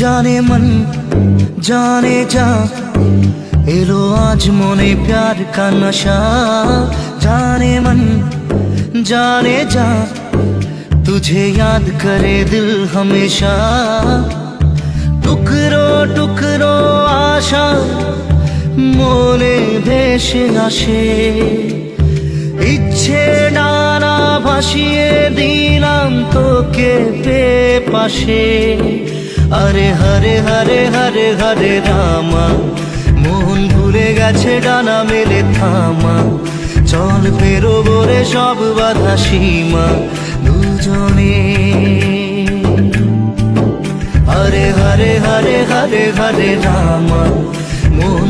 जाने मन जाने जा एलो आज मोने प्यार का नशा। जाने मन जाने जा तुझे याद करे दिल हमेशा। टुकरो टुकरो आशा मोने ভেসে আসে। ইচ্ছে ডানা ভাসিয়ে দিলাম তোকে পেয়ে পাশে। আরে হরে হরে হরে হরে রামা মন ভুলে গেছে ডানা মেলে থামা। চল পেরোবো রে সব বাধা সীমা দুজনে। হরে হরে হরে হরে হরে রামা মন